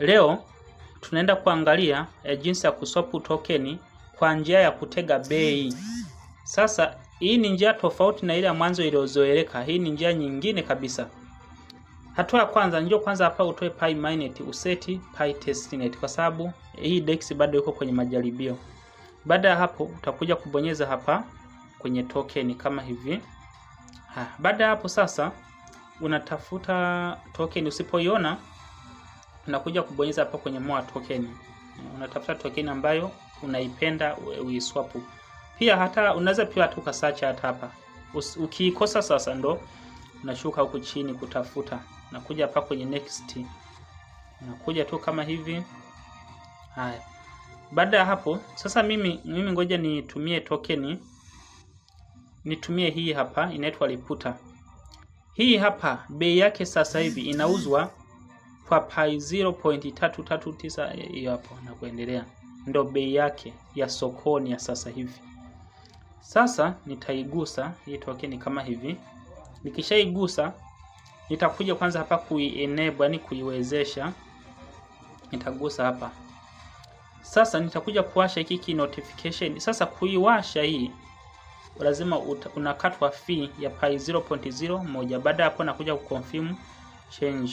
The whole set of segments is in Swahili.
Leo tunaenda kuangalia jinsi ya kuswap token kwa njia ya kutega bei. Sasa hii ni njia tofauti na ile ya mwanzo iliyozoeleka. Hii ni njia nyingine kabisa. Hatua ya kwanza, njoo kwanza hapa utoe pi mainnet, useti pi testnet kwa sababu hii DEX bado iko kwenye majaribio. Baada ya hapo utakuja kubonyeza hapa kwenye token kama hivi. Baada ya hapo sasa unatafuta token, usipoiona unakuja kubonyeza hapa kwenye more token. Unatafuta token ambayo unaipenda uiswap. Pia hata unaweza pia hata ukasearch hata hapa. Ukiikosa sasa ndo unashuka huku chini kutafuta. Nakuja hapa kwenye next. Unakuja tu kama hivi. Haya. Baada ya hapo sasa mimi ngoja nitumie token. Nitumie hii hapa inaitwa Reputa. Hii hapa bei yake sasa hivi inauzwa kwa pi 0.339 hiyo hapo na kuendelea. Ndio bei yake ya sokoni ya sasa hivi. Sasa nitaigusa hii token kama hivi. Nikishaigusa nitakuja kwanza hapa kui-enable, yani kuiwezesha. Nitagusa hapa. Sasa nitakuja kuwasha hiki notification. Sasa kuiwasha hii lazima unakatwa fee ya pi 0.01. Baada hapo nakuja kuconfirm change.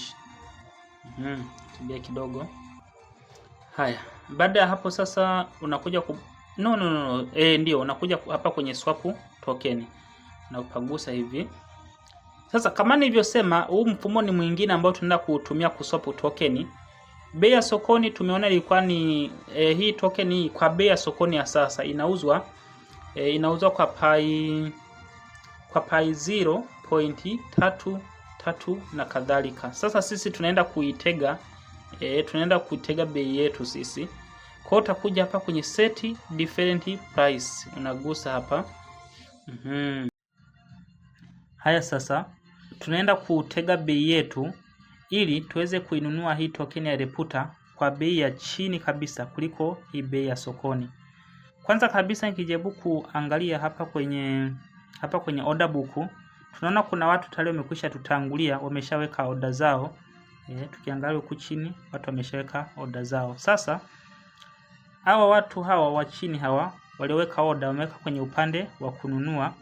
Tibia kidogo. Haya, baada ya hapo sasa unakuja ndio unakuja hapa kwenye swap token na upagusa hivi. Sasa kama nilivyosema, huu mfumo ni mwingine ambao tunaenda kuutumia kuswap token. Bei ya sokoni tumeona ilikuwa ni hii token hii kwa bei ya sokoni ya sasa inauzwa kwa pi 0.33 na kadhalika. Sasa sisi tunaenda kuitega bei yetu sisi. Kwa hiyo utakuja hapa kwenye set different price, unagusa hapa. Haya, sasa tunaenda kutega bei yetu ili tuweze kuinunua hii token ya Reputa kwa bei ya chini kabisa kuliko hii bei ya sokoni. Kwanza kabisa nikijaribu kuangalia hapa kwenye order book, tunaona kuna watu tayari wamekwisha tutangulia, wameshaweka order zao. Tukiangalia huku chini watu wameshaweka order zao. Sasa hawa watu hawa wa chini hawa walioweka order wameweka kwenye upande wa kununua,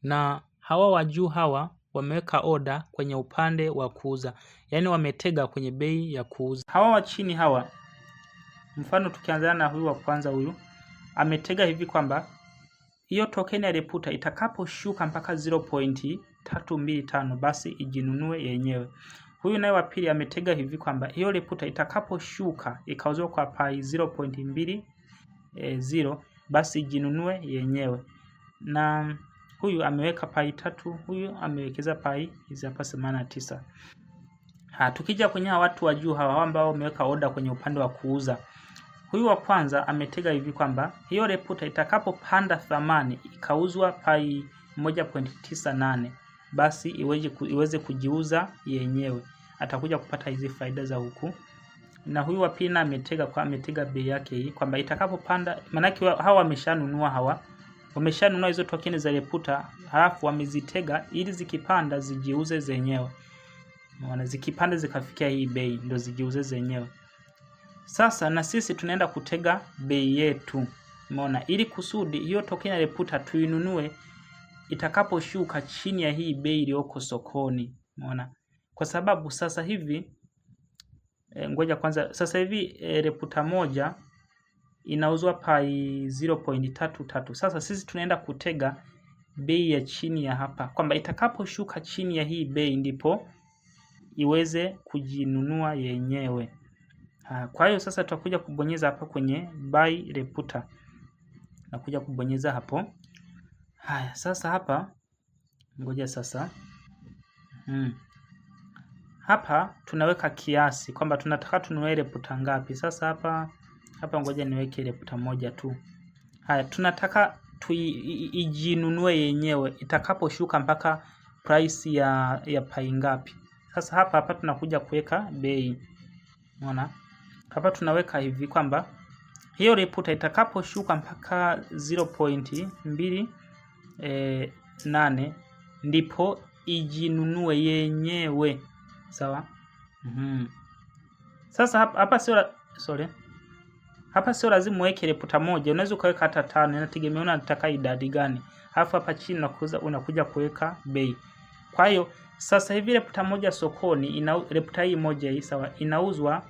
na hawa wa juu hawa wameweka order kwenye upande wa kuuza. Yaani wametega kwenye bei ya kuuza. Hawa wa chini hawa, mfano tukianza na huyu wa kwanza, huyu ametega hivi kwamba hiyo token ya Reputa itakaposhuka mpaka 0.325 basi ijinunue yenyewe. Huyu naye wa pili ametega hivi kwamba hiyo Reputa itakaposhuka ikauzwa kwa pi 0.20 basi ijinunue yenyewe. Na huyu ameweka pi 3, huyu amewekeza pi hizi hapa 89. Tukija kwenye watu wa juu hawa ambao wameweka order kwenye upande wa kuuza. Huyu wa kwanza ametega hivi kwamba hiyo Reputa itakapopanda thamani ikauzwa pi 1.98 basi iweze kujiuza yenyewe. Atakuja kupata hizi faida za huku. Na huyu wa pili ametega bei yake hii kwamba itakapopanda, maana hawa wameshanunua hizo token za Reputa, halafu wamezitega ili zikipanda zijiuze zenyewe. Unaona, zikipanda zikafikia hii bei ndio zijiuze zenyewe. Sasa na sisi tunaenda kutega bei yetu. Umeona, ili kusudi hiyo token ya Reputa tuinunue itakaposhuka chini ya hii bei iliyoko sokoni. Umeona? Kwa sababu sasa hivi ngoja kwanza, sasa hivi Reputa moja inauzwa pi 0.33. Sasa sisi tunaenda kutega bei ya chini ya hapa, kwamba itakaposhuka chini ya hii bei ndipo iweze kujinunua yenyewe. Kwa hiyo sasa tutakuja kubonyeza hapa kwenye buy Reputa. Nakuja kubonyeza hapo. Haya, sasa hapa ngoja sasa. Hapa tunaweka kiasi kwamba tunataka tununue Reputa ngapi. Sasa hapa ngoja niweke Reputa moja tu. Haya, tunataka ijinunue yenyewe itakaposhuka mpaka price ya pi ngapi. Sasa hapa tunakuja kuweka bei. Unaona? Hapa tunaweka hivi kwamba hiyo Reputa itakaposhuka mpaka 0.28 ndipo ijinunue yenyewe. Sawa? Sasa hapa sio lazima uweke reputa moja, unaweza ukaweka hata 5, inategemea unataka idadi gani. Alafu hapa chini unakuja kuweka bei. Kwa hiyo sasa hivi reputa moja sokoni reputa hii moja hii sawa inauzwa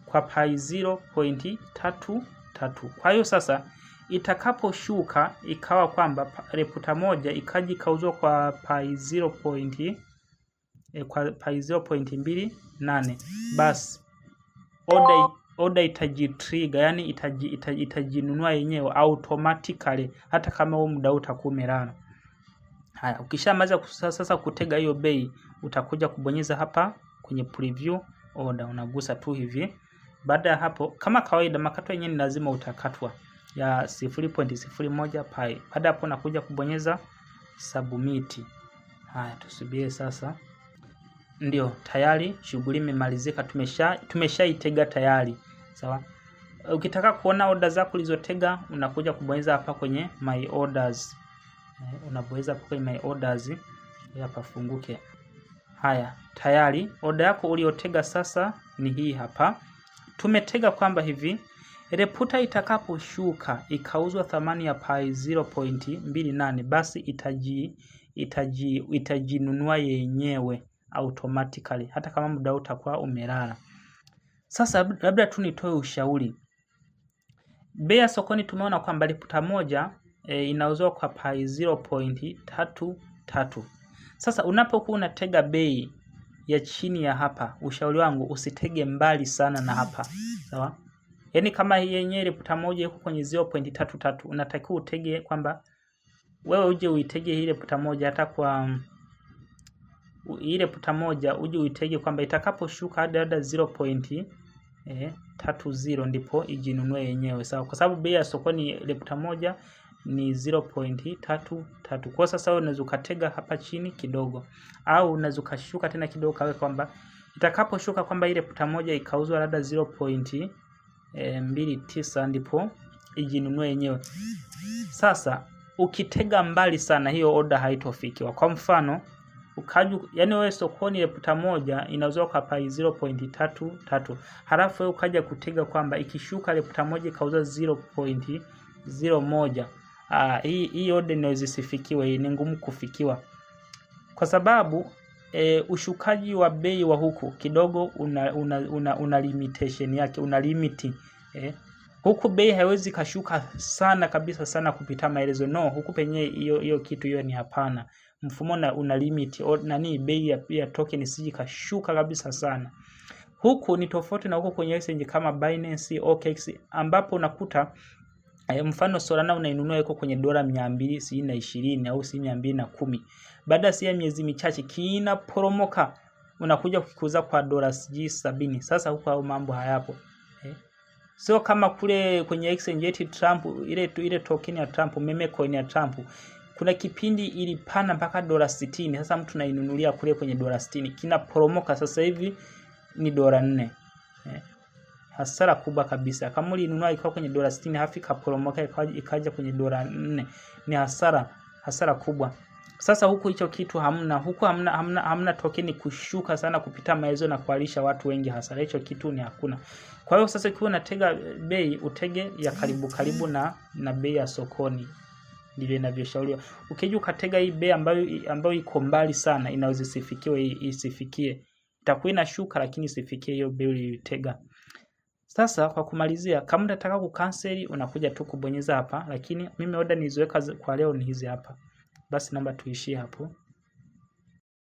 kwa pi 0.33. Kwa hiyo sasa itakaposhuka ikawa kwamba reputa moja ikaji kauzwa kwa pi 0.28, basi order itajitrigger, yani itajinunua yenyewe automatically hata kama huo muda utakuwa umelala. Haya, ukishamaliza sasa kutega hiyo bei, utakuja kubonyeza hapa kwenye preview order, unagusa tu hivi. Baada ya hapo, kama kawaida makato yenyewe ni lazima utakatwa ya 0.01 pi. Baada hapo unakuja kubonyeza submit. Haya, tusubiri sasa. Ndio, tayari shughuli imemalizika, tumeshaitega tayari. Sawa? Ukitaka kuona order zako ulizotega, unakuja kubonyeza hapa kwenye my orders. Unabonyeza hapo kwenye my orders, hapa funguke. Haya, tayari order yako uliotega sasa ni hii hapa. Tumetega kwamba hivi reputa itakaposhuka ikauzwa thamani ya pi 0.28, basi itajinunua yenyewe automatically hata kama muda utakuwa umelala. Sasa labda tu nitoe ushauri. Bei ya sokoni tumeona kwamba reputa moja inauzwa kwa pi 0.33. Sasa unapokuwa unatega bei ya chini ya hapa, ushauri wangu usitege mbali sana na hapa. Sawa? Yaani kama yenyewe reputa moja iko kwenye 0.33, unatakiwa utege kwamba wewe uje uitege ile reputa moja hata kwa ile reputa moja uje uitege kwamba itakaposhuka hadi 0.30 ndipo ijinunue yenyewe. Sawa? Kwa sababu bei ya sokoni reputa moja ni 0.33. Kwa sasa wewe unaweza ukatega hapa chini kidogo, au unaweza ukashuka tena kidogo kawe kwamba itakaposhuka kwamba ile reputa moja ikauzwa labda 0.29 ndipo ijinunue yenyewe. Sasa ukitega mbali sana hiyo order haitofikiwa. Kwa mfano yani wewe sokoni reputa moja inauzwa kwa pi 0.33, halafu wewe ukaja kutega kwamba ikishuka reputa moja ikauzwa 0.01, hii order inaweza isifikiwe, ni ngumu kufikiwa kwa sababu ushukaji wa bei wa huku kidogo una limitation yake, una limit. Huku bei haiwezi kashuka sana kabisa sana kupita maelezo. No, huku penye hiyo kitu hiyo ni hapana. Mfumo una limit bei ya token isije kashuka kabisa sana. Huku ni tofauti na huko kwenye exchange kama Binance, OKX ambapo unakuta mfano Solana unainunua iko kwenye $220 au $210. Baada ya miezi michache kinaporomoka, unakuja kukikuza kwa $70. Sasa huko au mambo hayapo. Sio kama kule kwenye exchange yetu Trump, ile token ya Trump, meme coin ya Trump, kuna kipindi ilipanda mpaka $60. Sasa mtu anainunulia kule kwenye $60, kinaporomoka sasa hivi ni $4. Hasara kubwa kabisa. Kama ulinunua ikawa kwenye $60 hafi kaporomoka ikaja kwenye $4, ni hasara kubwa. Sasa huku hicho kitu hamna. Huku hamna tokeni kushuka sana kupita maelezo na kualisha watu wengi hasara. Hicho kitu ni hakuna. Kwa hiyo sasa ukiwa unatega bei, utege ya karibu na bei ya sokoni. Ndivyo inavyoshauriwa. Ukija ukatega hii bei ambayo iko mbali sana, inaweza isifikie. Itakuwa inashuka lakini isifikie hiyo bei uliyotega. Sasa kwa kumalizia, kama unataka kucancel unakuja tu kubonyeza hapa, lakini mimi order nilizoweka kwa leo ni hizi hapa. Basi naomba tuishie hapo.